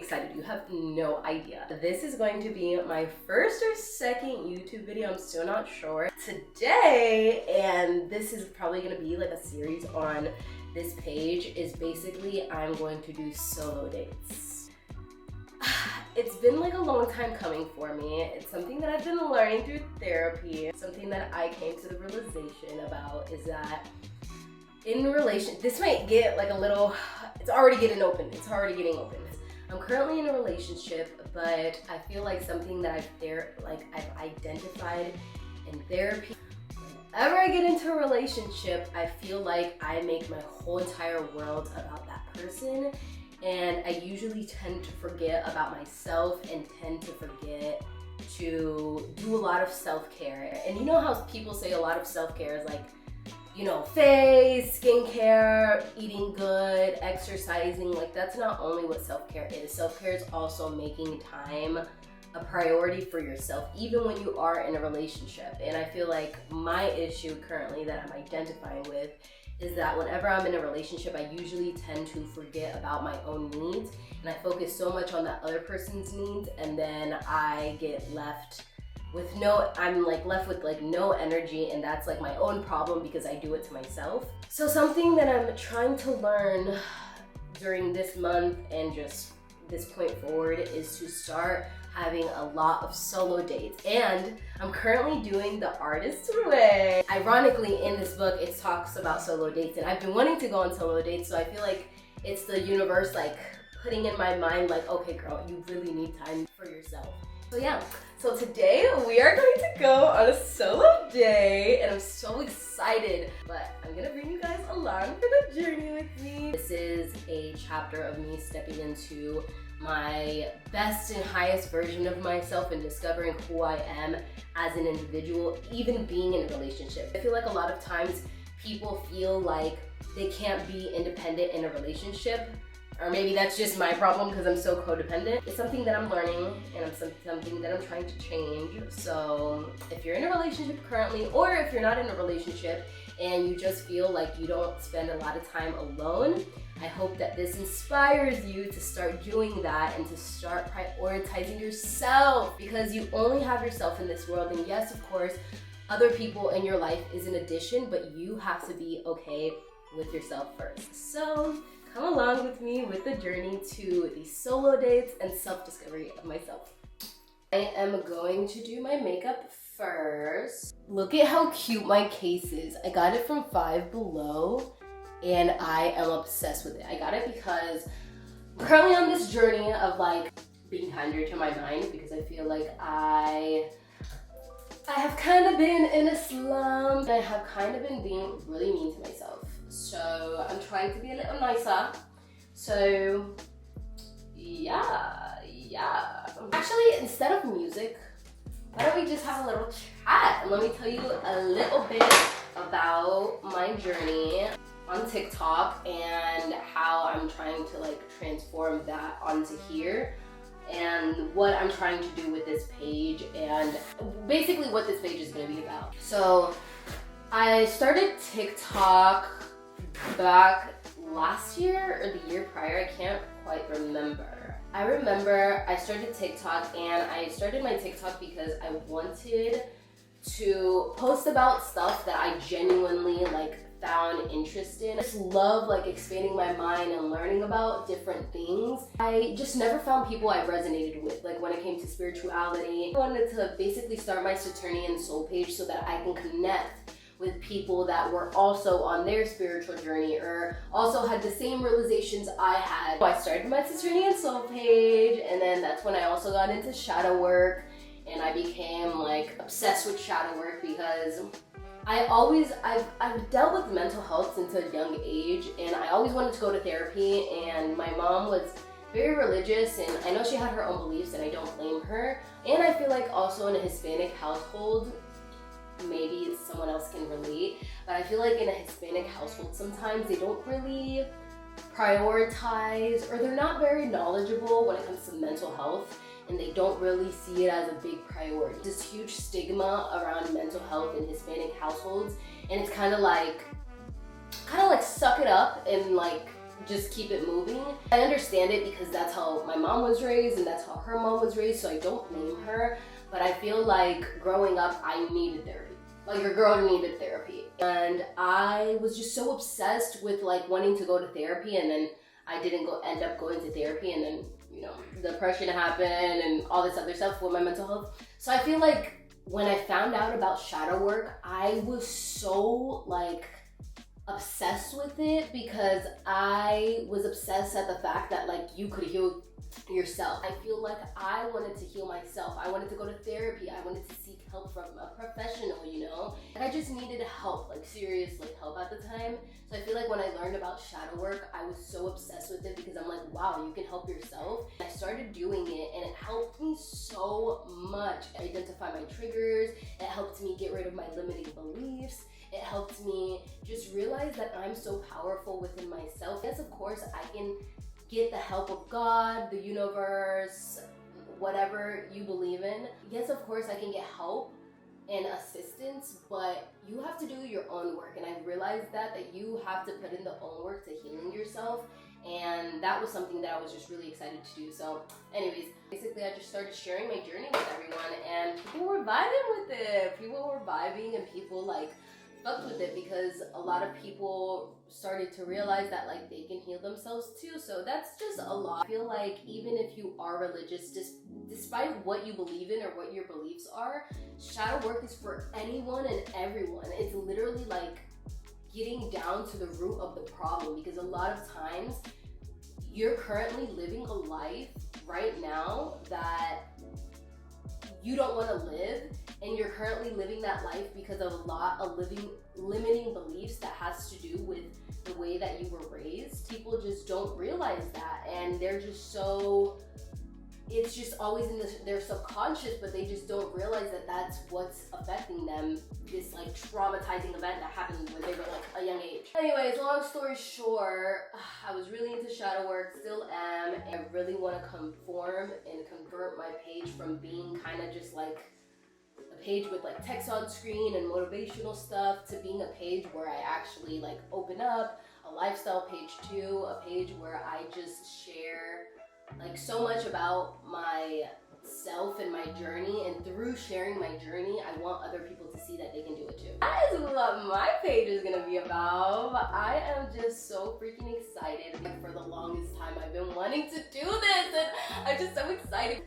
excited. You have no idea. This is going to be my first or second YouTube video. I'm still not sure. Today, and this is probably gonna be like a series on this page, is basically I'm going to do solo dates. It's been like a long time coming for me. It's something that I've been learning through therapy. Something that I came to the realization about is that in relation, this might get like a little, it's already getting open. I'm currently in a relationship, but I feel like something that I've identified in therapy. Whenever I get into a relationship, I feel like I make my whole entire world about that person. And I usually tend to forget about myself and tend to forget to do a lot of self-care. And you know how people say a lot of self-care is like, you know, face, skincare, eating good, exercising. Like, that's not only what self-care is. Self-care is also making time a priority for yourself, even when you are in a relationship. And I feel like my issue currently that I'm identifying with is that whenever I'm in a relationship, I usually tend to forget about my own needs, and I focus so much on that other person's needs, and then I get left with no energy, and that's like my own problem because I do it to myself. So something that I'm trying to learn during this month and just this point forward is to start having a lot of solo dates. And I'm currently doing the artist way. Ironically, in this book, it talks about solo dates, and I've been wanting to go on solo dates, so I feel like it's the universe like putting in my mind like, okay girl, you really need time for yourself. So yeah, so today we are going to go on a solo day, and I'm so excited, but I'm gonna bring you guys along for the journey with me. This is a chapter of me stepping into my best and highest version of myself and discovering who I am as an individual, even being in a relationship. I feel like a lot of times people feel like they can't be independent in a relationship, or maybe that's just my problem because I'm so codependent. It's something that I'm learning, and it's something that I'm trying to change. So if you're in a relationship currently, or if you're not in a relationship and you just feel like you don't spend a lot of time alone, I hope that this inspires you to start doing that and to start prioritizing yourself, because you only have yourself in this world. And yes, of course, other people in your life is an addition, but you have to be okay with yourself first. So come along with me with the journey to these solo dates and self-discovery of myself. I am going to do my makeup first. Look at how cute my case is. I got it from Five Below, and I am obsessed with it. I got it because I'm currently on this journey of like being kinder to my mind, because I feel like I have kind of been in a slump. I have kind of been being really mean to myself. So I'm trying to be a little nicer. So yeah. Actually, instead of music, why don't we just have a little chat and let me tell you a little bit about my journey on TikTok and how I'm trying to like transform that onto here, and what I'm trying to do with this page, and basically what this page is going to be about. So I started TikTok back last year or the year prior, I can't quite remember. I remember I started TikTok, and I started my TikTok because I wanted to post about stuff that I genuinely like found interesting. I just love like expanding my mind and learning about different things. I just never found people I resonated with, like when it came to spirituality. I wanted to basically start my Saturnian soul page so that I can connect with people that were also on their spiritual journey or also had the same realizations I had. So I started my Saturnian soul page, and then that's when I also got into shadow work, and I became like obsessed with shadow work because I've dealt with mental health since a young age, and I always wanted to go to therapy, and my mom was very religious, and I know she had her own beliefs, and I don't blame her. And I feel like also in a Hispanic household, maybe someone else can relate, but I feel like in a Hispanic household sometimes they don't really prioritize, or they're not very knowledgeable when it comes to mental health, and they don't really see it as a big priority. This huge stigma around mental health in Hispanic households, and it's kind of like suck it up and like just keep it moving. I understand it because that's how my mom was raised and that's how her mom was raised, so I don't blame her. But I feel like growing up, I needed therapy. Like a girl needed therapy. And I was just so obsessed with like wanting to go to therapy, and then I didn't end up going to therapy, and then, you know, depression happened and all this other stuff with my mental health. So I feel like when I found out about shadow work, I was so like obsessed with it, because I was obsessed at the fact that like you could heal yourself. I feel like I wanted to heal myself. I wanted to go to therapy. I wanted to seek help from a professional, you know? And I just needed help, like seriously help at the time. So I feel like when I learned about shadow work, I was so obsessed with it because I'm like, wow, you can help yourself. I started doing it and it helped me so much. Identify my triggers. It helped me get rid of my limiting beliefs. It helped me just realize that I'm so powerful within myself. Yes, of course, I can get the help of God, the universe, whatever you believe in. Yes, of course, I can get help and assistance, but you have to do your own work. And I realized that you have to put in the own work to healing yourself. And that was something that I was just really excited to do. So anyways, basically I just started sharing my journey with everyone, and people were vibing with it. People were vibing and people like fucked with it, because a lot of people started to realize that like they can heal themselves too. So that's just a lot. I feel like even if you are religious, despite what you believe in or what your beliefs are, shadow work is for anyone and everyone. It's literally like getting down to the root of the problem, because a lot of times you're currently living a life right now that you don't want to live, and you're currently living that life because of a lot of limiting beliefs that has to do with the way that you were raised. People just don't realize that, and they're just so, it's just always in their subconscious, but they just don't realize that that's what's affecting them, this like traumatizing event that happened when they were like a young age. Anyways, long story short, I was really into shadow work, still am. I really want to conform and convert my page from being kind of just like a page with like text on screen and motivational stuff to being a page where I actually like open up, a lifestyle page too, a page where I just share like so much about myself and my journey, and through sharing my journey, I want other people to see that they can do it too. That is what my page is gonna be about. I am just so freaking excited. For the longest time, I've been wanting to do this, and I'm just so excited.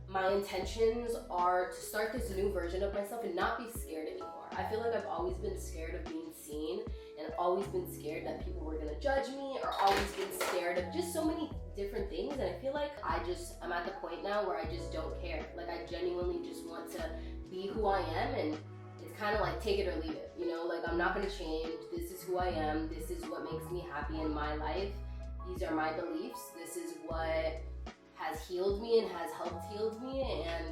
My intentions are to start this new version of myself and not be scared anymore. I feel like I've always been scared of being seen, and always been scared that people were gonna judge me, or always been scared of just so many different things. And I feel like I'm at the point now where I just don't care. Like I genuinely just want to be who I am, and it's kind of like take it or leave it, you know? Like I'm not gonna change. This is who I am. This is what makes me happy in my life. These are my beliefs. This is what has healed me and has helped heal me. And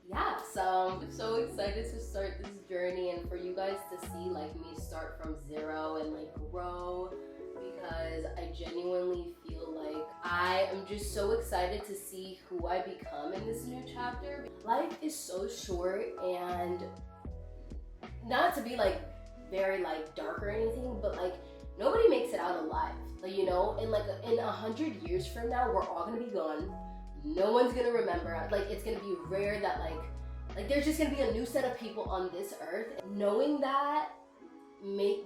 yeah, so I'm so excited to start this journey and for you guys to see like me start from zero and like grow, because I genuinely feel like I am just so excited to see who I become in this new chapter. Life is so short, and not to be like very like dark or anything, but like nobody makes it out alive. Like, you know, in 100 years from now, we're all gonna be gone. No one's gonna remember. Like it's gonna be rare that like there's just gonna be a new set of people on this earth. Knowing that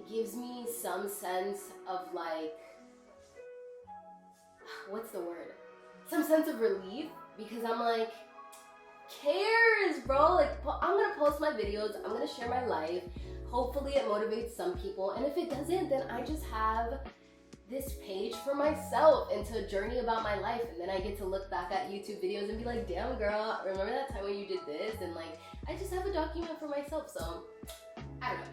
gives me some sense of like, what's the word? Some sense of relief, because I'm like, cares, bro? Like I'm gonna post my videos, I'm gonna share my life. Hopefully it motivates some people, and if it doesn't, then I just have this page for myself and to journey about my life, and then I get to look back at YouTube videos and be like, damn girl, remember that time when you did this? And like I just have a document for myself. So I don't know,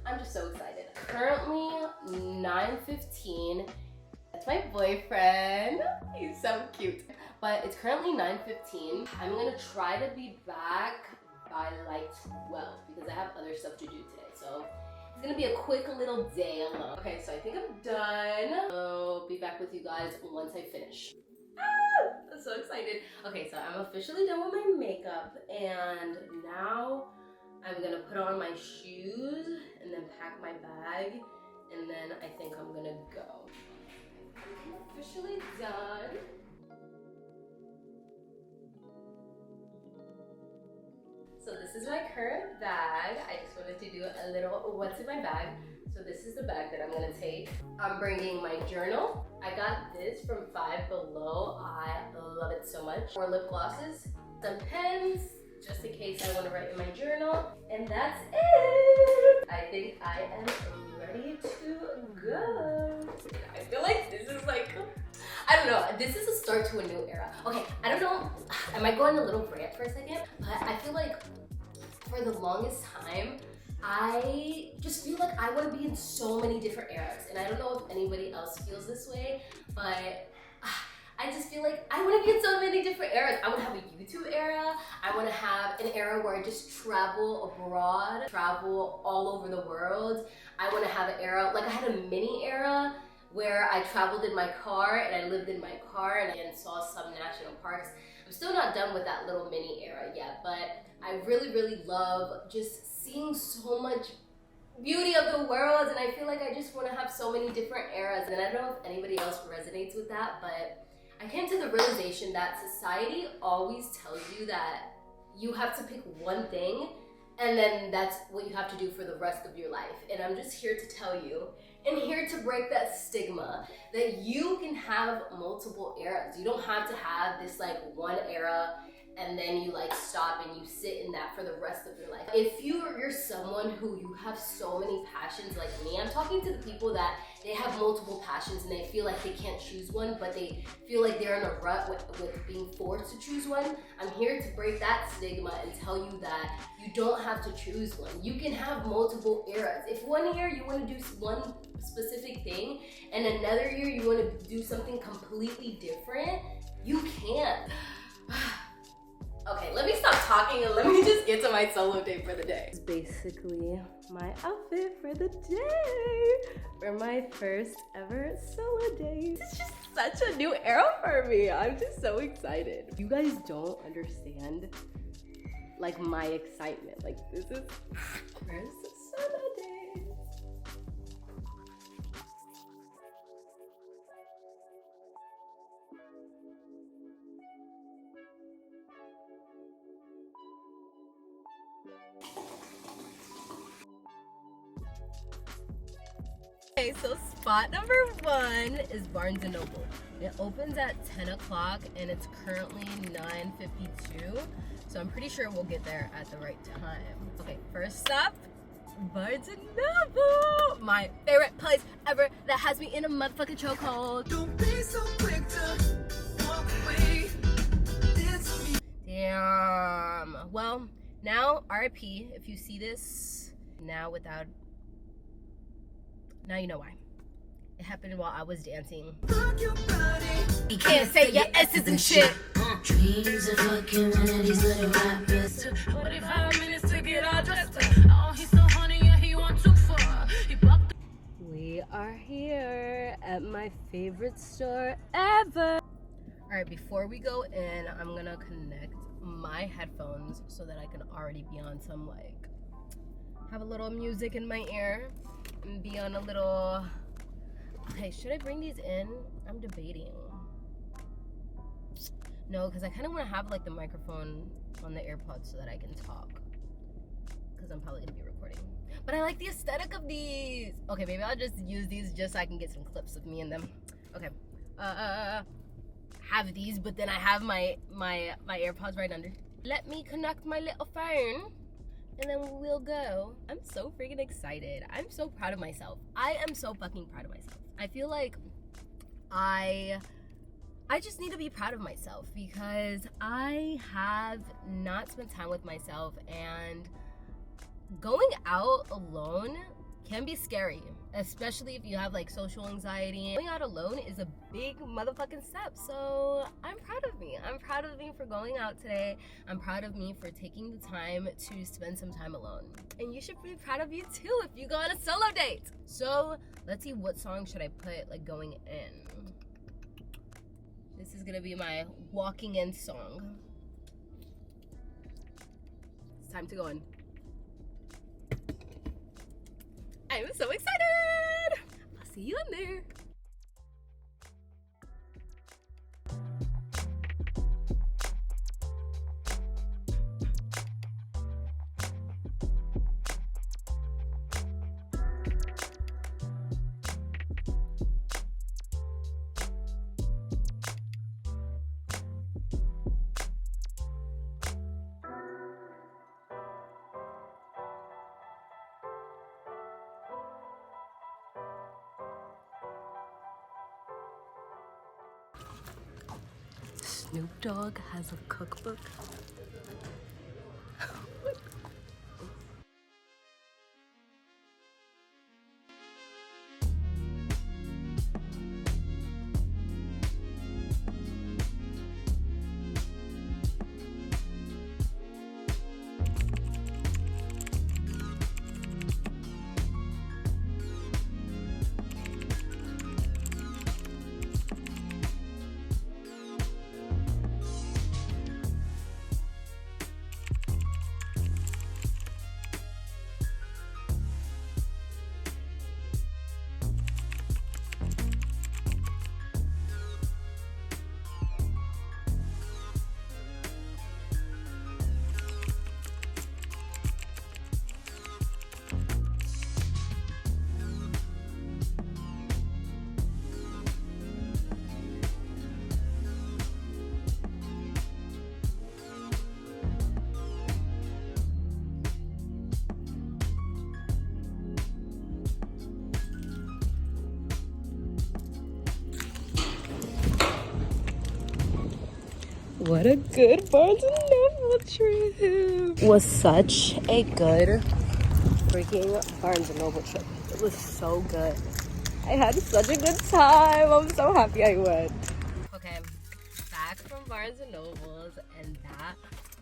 I'm just so excited. Currently 9:15. That's my boyfriend. He's so cute. But it's currently 9:15. I'm gonna try to be back by like 12 because I have other stuff to do today. So it's gonna be a quick little day alone. Okay, so I think I'm done. I'll be back with you guys once I finish. I'm so excited. Okay, so I'm officially done with my makeup, and now I'm gonna put on my shoes and then pack my bag, and then I think I'm gonna go. Officially done. So this is my current bag. I just wanted to do a little what's in my bag. So this is the bag that I'm gonna take. I'm bringing my journal. I got this from Five Below. I love it so much. 4 lip glosses, some pens, just in case I wanna write in my journal. And that's it. I think I am ready to go. I feel like this is like, I don't know, this is a start to a new era. Okay, I don't know, I might go on a little rant for a second, but I feel like for the longest time, I just feel like I want to be in so many different eras. And I don't know if anybody else feels this way, but I just feel like I want to be in so many different eras. I want to have a YouTube era. I want to have an era where I just travel abroad, travel all over the world. I want to have an era, like I had a mini era where I traveled in my car and I lived in my car and saw some national parks. I'm still not done with that little mini era yet, but I really, really love just seeing so much beauty of the world, and I feel like I just want to have so many different eras. And I don't know if anybody else resonates with that, but I came to the realization that society always tells you that you have to pick one thing and then that's what you have to do for the rest of your life. And I'm just here to tell you and here to break that stigma that you can have multiple eras. You don't have to have this like one era and then you like stop and you sit in that for the rest of your life. If you're someone who you have so many passions like me, I'm talking to the people that they have multiple passions and they feel like they can't choose one, but they feel like they're in a rut with being forced to choose one. I'm here to break that stigma and tell you that you don't have to choose one. You can have multiple eras. If one year you want to do one specific thing and another year you want to do something completely different, you can. Okay, let me stop talking and let me just get to my solo day for the day. This is basically my outfit for the day for my first ever solo day. This is just such a new era for me. I'm just so excited. You guys don't understand like my excitement. Like this is first solo day. Okay, so spot number 1 is Barnes & Noble. It opens at 10 o'clock and it's currently 9:52. So I'm pretty sure we'll get there at the right time. Okay, first stop, Barnes & Noble. My favorite place ever that has me in a motherfucking chokehold. Don't be so quick to walk away. Damn. Well, now RIP if you see this now without. Now you know why. It happened while I was dancing. You can't say your S's and shit. Dreams of fucking one of these little rappers. 45 minutes to get all dressed up. Oh, he's so horny, yeah, he wants too far. We are here at my favorite store ever. Alright, before we go in, I'm gonna connect my headphones so that I can already be on some like, have a little music in my ear. And be on a little. Okay, should I bring these in? I'm debating. No, because I kind of want to have like the microphone on the AirPods so that I can talk. Because I'm probably gonna be recording. But I like the aesthetic of these. Okay, maybe I'll just use these just so I can get some clips of me in them. Okay. Have these, but then I have my AirPods right under. Let me connect my little phone. And then we'll go. I'm so freaking excited. I'm so proud of myself. I am so fucking proud of myself. I feel like I just need to be proud of myself because I have not spent time with myself, and going out alone can be scary, especially if you have like social anxiety. Going out alone is a big motherfucking step, so I'm proud of me. I'm proud of me for going out today. I'm proud of me for taking the time to spend some time alone. And you should be proud of you too if you go on a solo date. So let's see, what song should I put like going in? This is gonna be my walking in song. It's time to go in. I'm so excited! I'll see you in there. Snoop Dogg has a cookbook. What a good Barnes & Noble trip. Was such a good freaking Barnes & Noble trip. It was so good. I had such a good time. I'm so happy I went. Okay, back from Barnes & Noble's, and that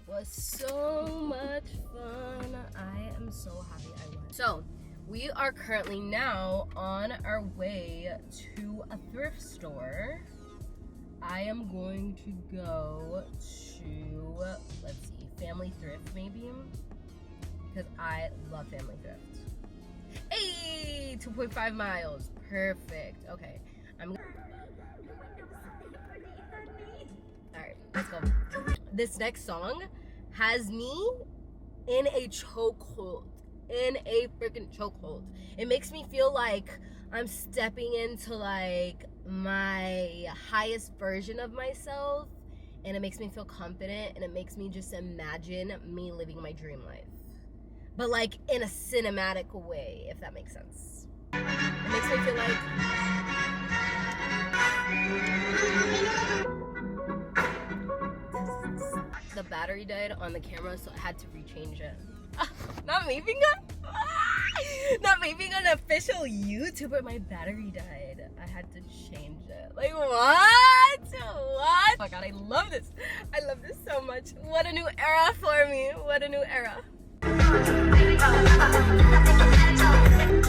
was so much fun. I am so happy I went. So, we are currently now on our way to a thrift store. I am going to go to, let's see, Family Thrift maybe, because I love Family Thrift. Hey, 2.5 miles, perfect. Okay, all right, let's go. This next song has me in a chokehold, in a freaking chokehold. It makes me feel like I'm stepping into like my highest version of myself, and it makes me feel confident, and it makes me just imagine me living my dream life, but like in a cinematic way, if that makes sense. It makes me feel like the battery died on the camera, so I had to rechange it. Not me being an official YouTuber, my battery died. I had to change it. Like, what? Oh my god, I love this. I love this so much. What a new era for me. What a new era.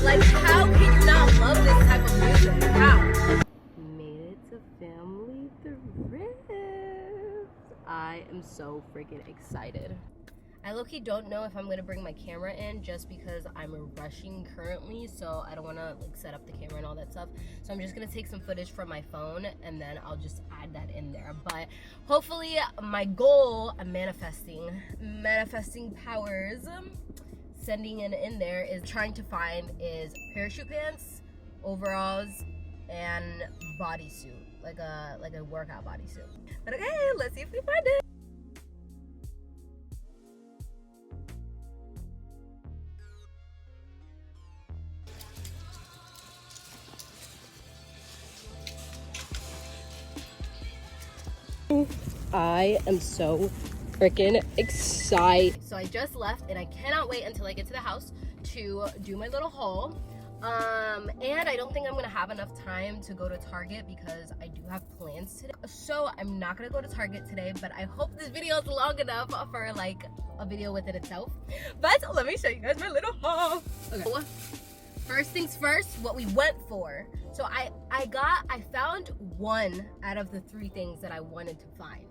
Like, how can you not love this type of music? How? Made it to Family Thrift. I am so freaking excited. I low-key don't know if I'm gonna bring my camera in, just because I'm rushing currently, so I don't wanna like set up the camera and all that stuff. So I'm just gonna take some footage from my phone, and then I'll just add that in there. But hopefully my goal, I'm manifesting powers, sending it in there, is trying to find is parachute pants, overalls, and bodysuit, like a workout bodysuit. But okay, let's see if we find it. I am so freaking excited. So I just left, and I cannot wait until I get to the house to do my little haul. And I don't think I'm gonna have enough time to go to Target because I do have plans today. So I'm not gonna go to Target today, but I hope this video is long enough for like a video within itself. But let me show you guys my little haul. Okay. First things first, what we went for. So I found one out of the 3 things that I wanted to find.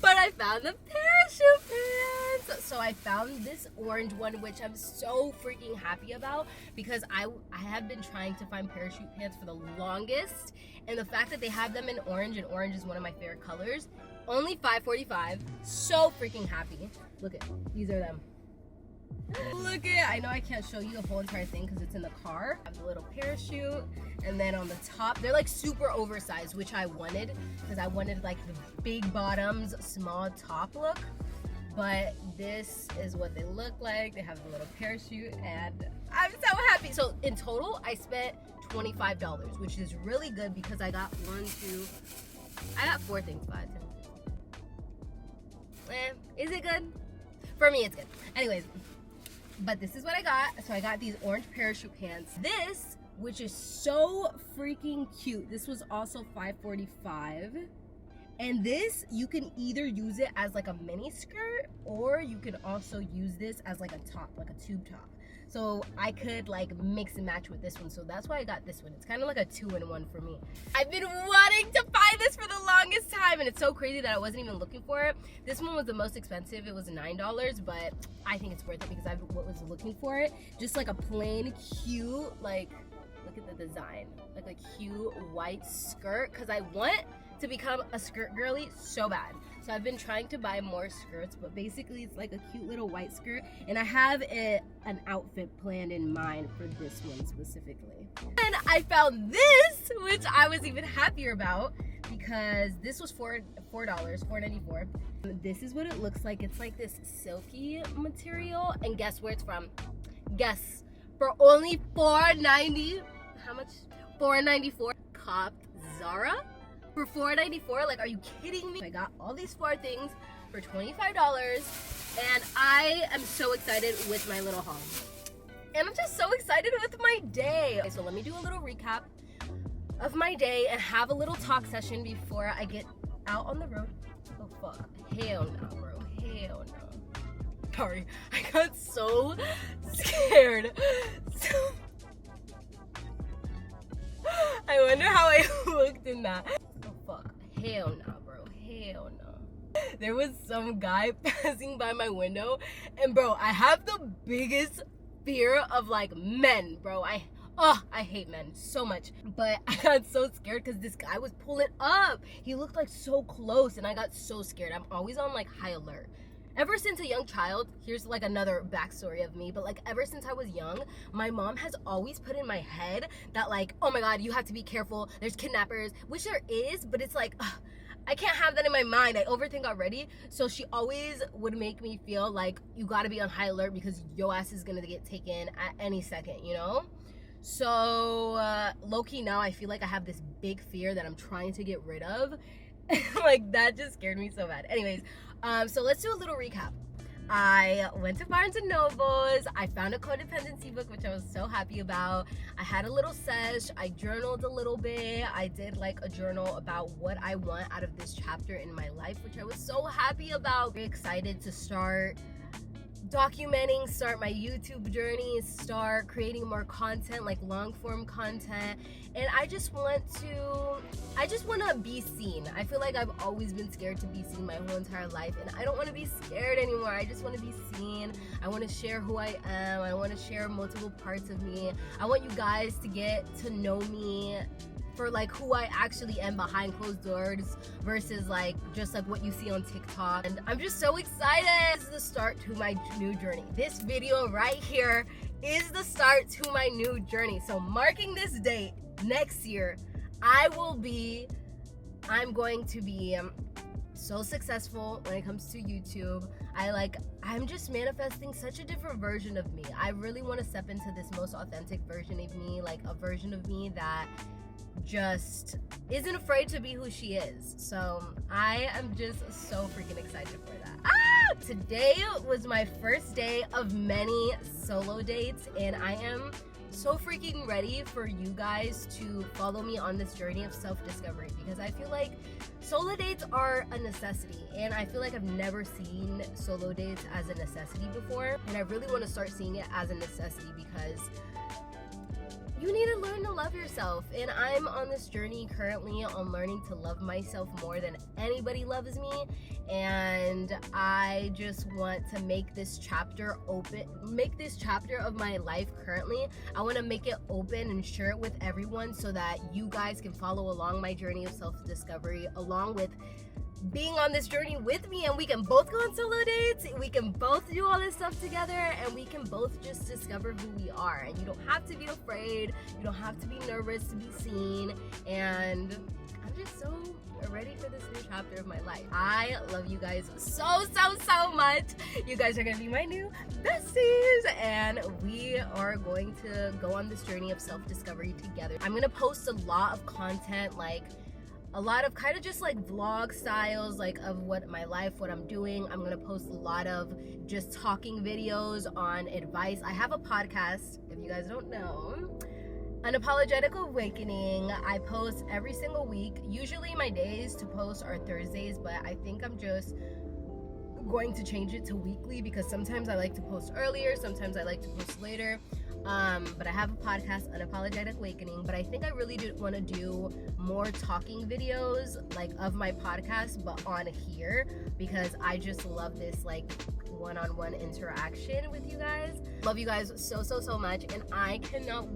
But I found the parachute pants. So I found this orange one, which I'm so freaking happy about, because I have been trying to find parachute pants for the longest, and the fact that they have them in orange, and orange is one of my favorite colors, only $5.45. So freaking happy. Look at, these are them. Look at, I know I can't show you the whole entire thing because it's in the car. I have the little parachute, and then on the top, they're like super oversized, which I wanted, because I wanted like the big bottoms, small top look. But this is what they look like. They have the little parachute, and I'm so happy. So in total, I spent $25, which is really good because I got 4 things, 5, 10, Is it good? For me, it's good. Anyways, but this is what I got. So I got these orange parachute pants. This, which is so freaking cute. This was also $5.45. And this, you can either use it as like a mini skirt, or you can also use this as like a top, like a tube top. So I could like mix and match with this one. So that's why I got this one. It's kind of like a 2-in-1 for me. I've been wanting to find this for the longest time, and it's so crazy that I wasn't even looking for it. This one was the most expensive. It was $9, but I think it's worth it because I was looking for it. Just like a plain, cute, like, look at the design. Like a cute white skirt, because I want to become a skirt girly so bad. So I've been trying to buy more skirts, but basically it's like a cute little white skirt, and I have an outfit planned in mind for this one specifically. And I found this, which I was even happier about, because this was $4.94. This is what it looks like. It's like this silky material, and guess where it's from? Guess. For only $4.90. How much? $4.94. Copped Zara for $4.94. Like, are you kidding me? I got all these 4 things for $25, and I am so excited with my little haul. And I'm just so excited with my day. Okay, so let me do a little recap of my day and have a little talk session before I get out on the road. Oh fuck, hell no, bro, hell no. Sorry, I got so scared. I wonder how I looked in that. Oh fuck, hell no, bro, hell no. There was some guy passing by my window, and bro, I have the biggest fear of like men, bro. I hate men so much, but I got so scared because this guy was pulling up. He looked like so close, and I got so scared. I'm always on like high alert. Ever since a young child, here's like another backstory of me, but like ever since I was young, my mom has always put in my head that like, oh my god, you have to be careful, there's kidnappers, which there is, but it's like, I can't have that in my mind. I overthink already. So she always would make me feel like you gotta be on high alert because your ass is gonna get taken at any second, you know? So low-key now I feel like I have this big fear that I'm trying to get rid of. Like that just scared me so bad. Anyways, so let's do a little recap. I went to Barnes & Noble's. I found a codependency book, which I was so happy about. I had a little sesh. I journaled a little bit. I did like a journal about what I want out of this chapter in my life, which I was so happy about. Very excited to start documenting, start my YouTube journey, start creating more content, like long form content. And I just want to be seen. I feel like I've always been scared to be seen my whole entire life, and I don't want to be scared anymore. I just want to be seen. I want to share who I am. I want to share multiple parts of me. I want you guys to get to know me for like who I actually am behind closed doors versus like just like what you see on TikTok. And I'm just so excited. This is the start to my new journey. This video right here is the start to my new journey. So marking this date next year, I'm going to be so successful when it comes to YouTube. I'm just manifesting such a different version of me. I really want to step into this most authentic version of me, like a version of me that just isn't afraid to be who she is. So I am just so freaking excited for that. Today was my first day of many solo dates, and I am so freaking ready for you guys to follow me on this journey of self-discovery, because I feel like solo dates are a necessity, and I feel like I've never seen solo dates as a necessity before, and I really want to start seeing it as a necessity because you need to learn to love yourself. And I'm on this journey currently on learning to love myself more than anybody loves me, and I just want to make this chapter of my life currently, I want to make it open and share it with everyone so that you guys can follow along my journey of self-discovery along with being on this journey with me, and we can both go on solo dates, we can both do all this stuff together, and we can both just discover who we are. And you don't have to be afraid, you don't have to be nervous to be seen, and I'm just so ready for this new chapter of my life. I love you guys so much. You guys are gonna be my new besties, and we are going to go on this journey of self-discovery together. I'm gonna post a lot of content like a lot of kind of just like vlog styles, like of what my life, what I'm doing. I'm gonna post a lot of just talking videos on advice. I have a podcast, if you guys don't know, Unapologetic Awakening. I post every single week. Usually my days to post are Thursdays, but I think I'm just going to change it to weekly because sometimes I like to post earlier, sometimes I like to post later. But I have a podcast, Unapologetic Awakening, but I think I really do want to do more talking videos like of my podcast, but on here, because I just love this like one-on-one interaction with you guys. Love you guys so much, and I cannot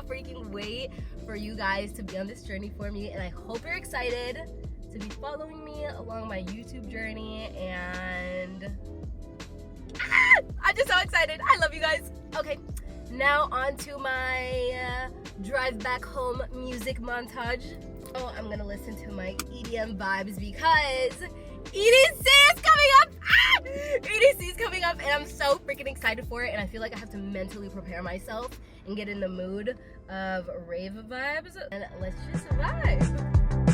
freaking wait for you guys to be on this journey for me, and I hope you're excited to be following me along my YouTube journey. And I'm just so excited. I love you guys. Okay, now on to my drive back home music montage. Oh, I'm gonna listen to my EDM vibes because EDC is coming up. EDC is coming up, and I'm so freaking excited for it, and I feel like I have to mentally prepare myself and get in the mood of rave vibes, and let's just vibe.